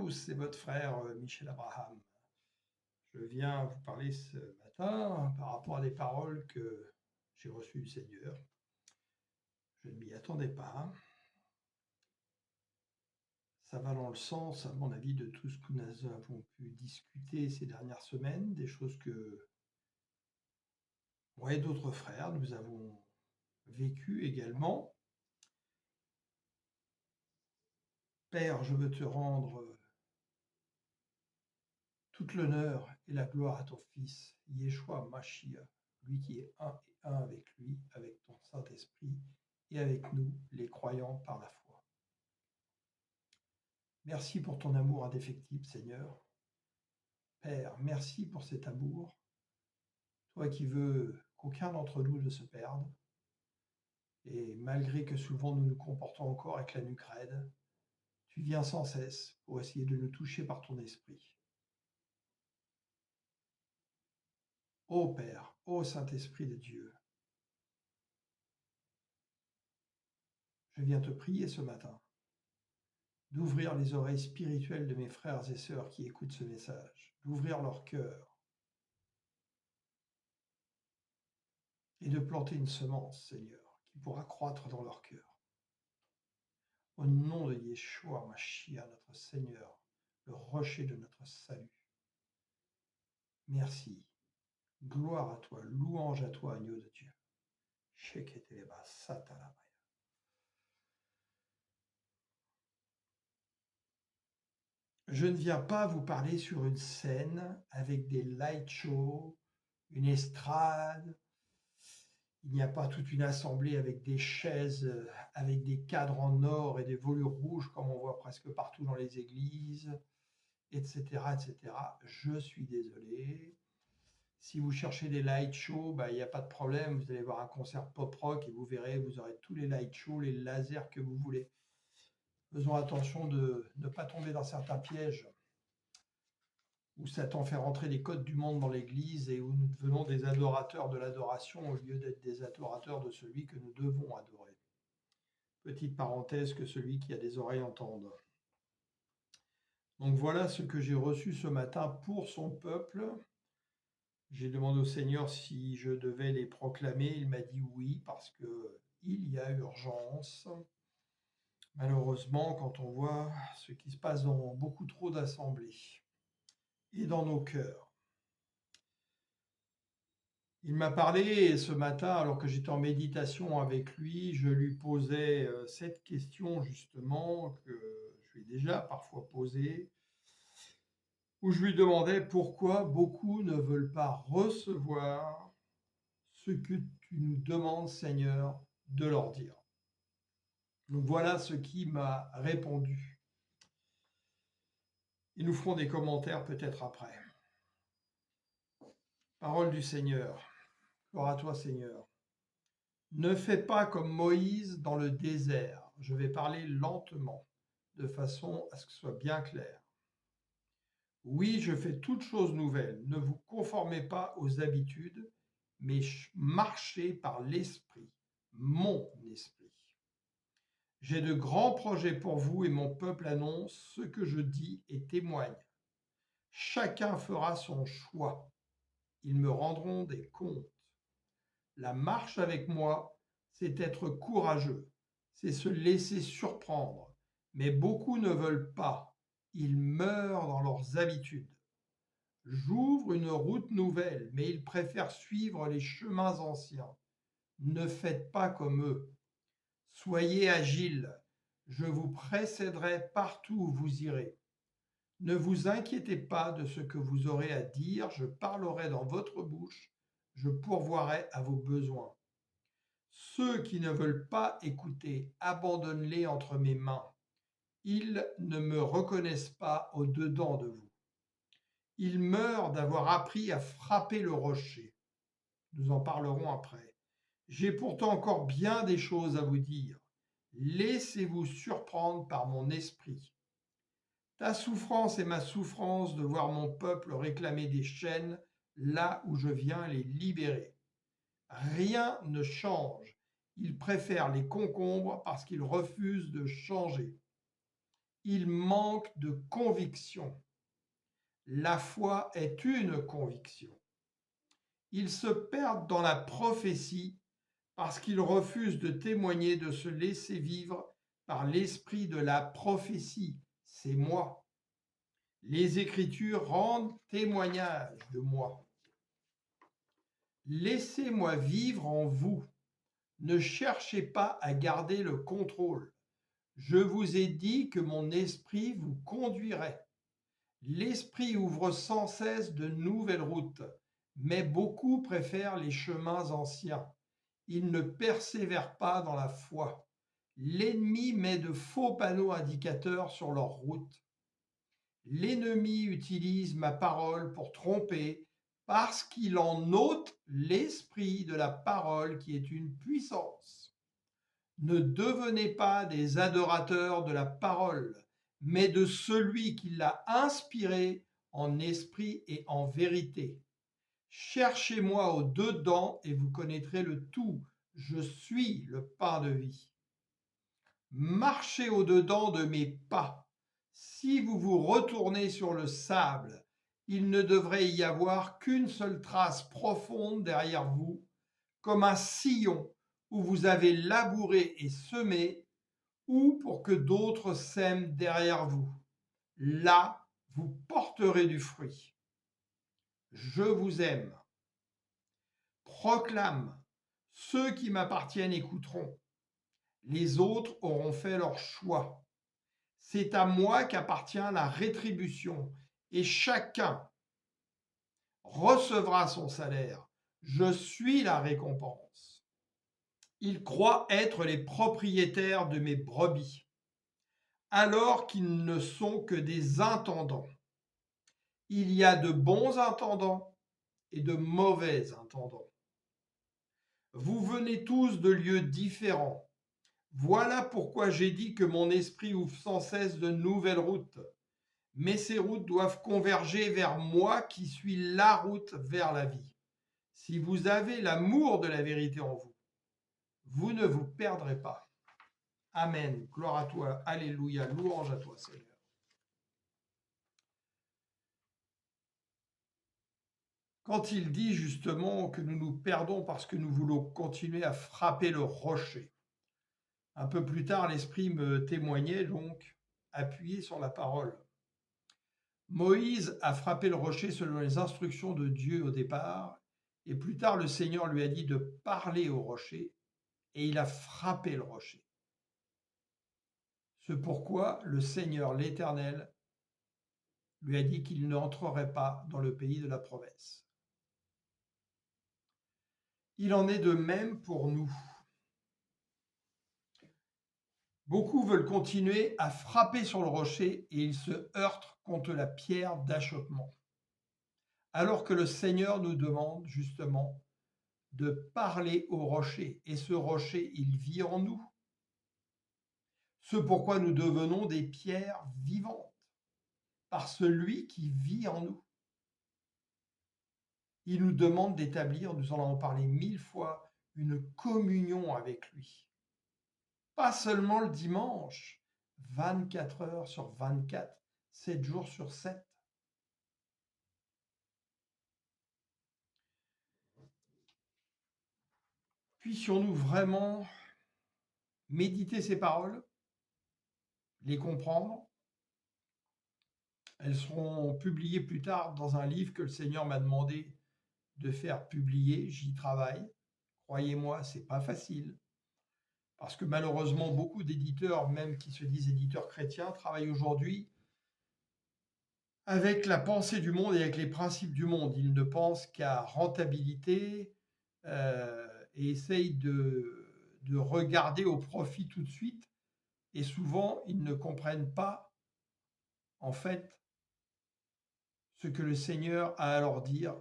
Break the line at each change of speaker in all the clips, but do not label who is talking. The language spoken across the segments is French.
tous, c'est votre frère Michel Abraham. Je viens vous parler ce matin par rapport à des paroles que j'ai reçues du Seigneur. Je ne m'y attendais pas. Ça va dans le sens, à mon avis, de tout ce que nous avons pu discuter ces dernières semaines, des choses que moi et d'autres frères, nous avons vécues également. Père, je veux te rendre toute l'honneur et la gloire à ton Fils, Yeshua Mashiach, lui qui est un et un avec lui, avec ton Saint-Esprit et avec nous, les croyants par la foi. Merci pour ton amour indéfectible, Seigneur. Père, merci pour cet amour, toi qui veux qu'aucun d'entre nous ne se perde, et malgré que souvent nous nous comportons encore avec la nuque raide, tu viens sans cesse pour essayer de nous toucher par ton esprit. Ô Père, ô Saint-Esprit de Dieu, je viens te prier ce matin d'ouvrir les oreilles spirituelles de mes frères et sœurs qui écoutent ce message, d'ouvrir leur cœur et de planter une semence, Seigneur, qui pourra croître dans leur cœur. Au nom de Yeshua Mashiach, notre Seigneur, le rocher de notre salut. Merci. Gloire à toi, louange à toi, agneau de Dieu. Sheketeleba satalabaya. Je ne viens pas vous parler sur une scène avec des light shows, une estrade. Il n'y a pas toute une assemblée avec des chaises, avec des cadres en or et des volures rouges comme on voit presque partout dans les églises, etc., etc. Je suis désolé. Si vous cherchez des light shows, il n'y a pas de problème. Vous allez voir un concert pop-rock et vous verrez, vous aurez tous les light shows, les lasers que vous voulez. Faisons attention de ne pas tomber dans certains pièges où Satan fait rentrer les codes du monde dans l'Église et où nous devenons des adorateurs de l'adoration au lieu d'être des adorateurs de celui que nous devons adorer. Petite parenthèse, que celui qui a des oreilles entende. Donc voilà ce que j'ai reçu ce matin pour son peuple. J'ai demandé au Seigneur si je devais les proclamer. Il m'a dit oui, parce qu'il y a urgence. Malheureusement, quand on voit ce qui se passe dans beaucoup trop d'assemblées et dans nos cœurs. Il m'a parlé ce matin, alors que j'étais en méditation avec lui, je lui posais cette question justement, que je lui ai déjà parfois posée, où je lui demandais pourquoi beaucoup ne veulent pas recevoir ce que tu nous demandes, Seigneur, de leur dire. Donc voilà ce qu'il m'a répondu. Ils nous feront des commentaires peut-être après. Parole du Seigneur. Gloire à toi, Seigneur. Ne fais pas comme Moïse dans le désert. Je vais parler lentement, de façon à ce que ce soit bien clair. Oui, je fais toutes choses nouvelles. Ne vous conformez pas aux habitudes, mais marchez par l'Esprit, mon esprit. J'ai de grands projets pour vous et mon peuple annonce ce que je dis et témoigne. Chacun fera son choix. Ils me rendront des comptes. La marche avec moi, c'est être courageux, c'est se laisser surprendre. Mais beaucoup ne veulent pas. Ils meurent dans leurs habitudes. J'ouvre une route nouvelle, mais ils préfèrent suivre les chemins anciens. Ne faites pas comme eux. Soyez agiles. Je vous précéderai partout où vous irez. Ne vous inquiétez pas de ce que vous aurez à dire. Je parlerai dans votre bouche. Je pourvoirai à vos besoins. Ceux qui ne veulent pas écouter, abandonne-les entre mes mains. Ils ne me reconnaissent pas au-dedans de vous. Ils meurent d'avoir appris à frapper le rocher. Nous en parlerons après. J'ai pourtant encore bien des choses à vous dire. Laissez-vous surprendre par mon esprit. Ta souffrance est ma souffrance de voir mon peuple réclamer des chaînes là où je viens les libérer. Rien ne change. Ils préfèrent les concombres parce qu'ils refusent de changer. Ils manquent de conviction. La foi est une conviction. Ils se perdent dans la prophétie parce qu'ils refusent de témoigner, de se laisser vivre par l'esprit de la prophétie. C'est moi. Les Écritures rendent témoignage de moi. Laissez-moi vivre en vous. Ne cherchez pas à garder le contrôle. Je vous ai dit que mon esprit vous conduirait. L'esprit ouvre sans cesse de nouvelles routes, mais beaucoup préfèrent les chemins anciens. Ils ne persévèrent pas dans la foi. L'ennemi met de faux panneaux indicateurs sur leur route. L'ennemi utilise ma parole pour tromper parce qu'il en ôte l'esprit de la parole qui est une puissance. Ne devenez pas des adorateurs de la parole, mais de celui qui l'a inspiré en esprit et en vérité. Cherchez-moi au dedans et vous connaîtrez le tout. Je suis le pain de vie. Marchez au dedans de mes pas. Si vous vous retournez sur le sable, il ne devrait y avoir qu'une seule trace profonde derrière vous, comme un sillon où vous avez labouré et semé, ou pour que d'autres sèment derrière vous. Là, vous porterez du fruit. Je vous aime. Proclame. Ceux qui m'appartiennent écouteront. Les autres auront fait leur choix. C'est à moi qu'appartient la rétribution, et chacun recevra son salaire. Je suis la récompense. Ils croient être les propriétaires de mes brebis, alors qu'ils ne sont que des intendants. Il y a de bons intendants et de mauvais intendants. Vous venez tous de lieux différents. Voilà pourquoi j'ai dit que mon esprit ouvre sans cesse de nouvelles routes. Mais ces routes doivent converger vers moi qui suis la route vers la vie. Si vous avez l'amour de la vérité en vous, vous ne vous perdrez pas. Amen. Gloire à toi. Alléluia. Louange à toi, Seigneur. Quand il dit justement que nous nous perdons parce que nous voulons continuer à frapper le rocher, un peu plus tard, l'Esprit me témoignait donc, appuyé sur la parole. Moïse a frappé le rocher selon les instructions de Dieu au départ, et plus tard le Seigneur lui a dit de parler au rocher, et il a frappé le rocher. C'est pourquoi le Seigneur, l'Éternel, lui a dit qu'il n'entrerait pas dans le pays de la promesse. Il en est de même pour nous. Beaucoup veulent continuer à frapper sur le rocher et ils se heurtent contre la pierre d'achoppement. Alors que le Seigneur nous demande justement de parler au rocher, et ce rocher, il vit en nous. Ce pourquoi nous devenons des pierres vivantes, par celui qui vit en nous. Il nous demande d'établir, nous en avons parlé 1000 fois, une communion avec lui. Pas seulement le dimanche, 24 heures sur 24, 7 jours sur 7. Puissions-nous vraiment méditer ces paroles, les comprendre. Elles seront publiées plus tard dans un livre que le Seigneur m'a demandé de faire publier. J'y travaille. Croyez-moi, c'est pas facile. Parce que malheureusement, beaucoup d'éditeurs, même qui se disent éditeurs chrétiens, travaillent aujourd'hui avec la pensée du monde et avec les principes du monde. Ils ne pensent qu'à rentabilité et essayent de regarder au profit tout de suite. Et souvent, ils ne comprennent pas, en fait, ce que le Seigneur a à leur dire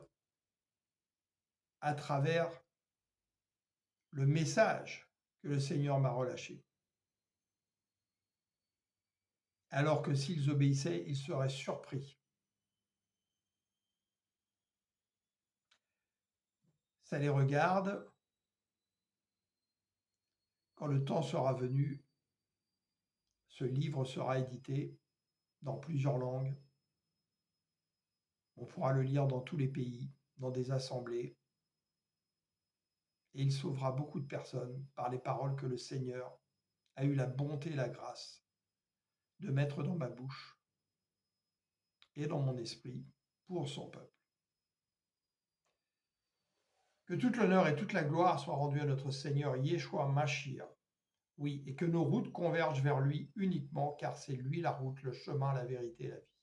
à travers le message que le Seigneur m'a relâché. Alors que s'ils obéissaient, ils seraient surpris. Ça les regarde. Quand le temps sera venu, Ce livre sera édité dans plusieurs langues. On pourra le lire dans tous les pays, dans des assemblées. Et il sauvera beaucoup de personnes par les paroles que le Seigneur a eu la bonté et la grâce de mettre dans ma bouche et dans mon esprit pour son peuple. Que toute l'honneur et toute la gloire soient rendues à notre Seigneur Yeshua Mashiach. Oui, et que nos routes convergent vers lui uniquement, car c'est lui la route, le chemin, la vérité et la vie.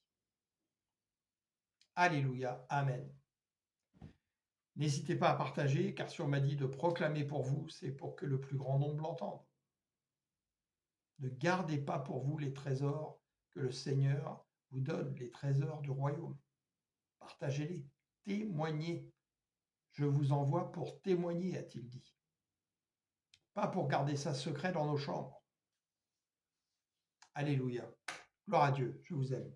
Alléluia, Amen. N'hésitez pas à partager, car si on m'a dit de proclamer pour vous, c'est pour que le plus grand nombre l'entende. Ne gardez pas pour vous les trésors que le Seigneur vous donne, les trésors du royaume. Partagez-les, témoignez. Je vous envoie pour témoigner, a-t-il dit. Pas pour garder ça secret dans nos chambres. Alléluia. Gloire à Dieu, je vous aime.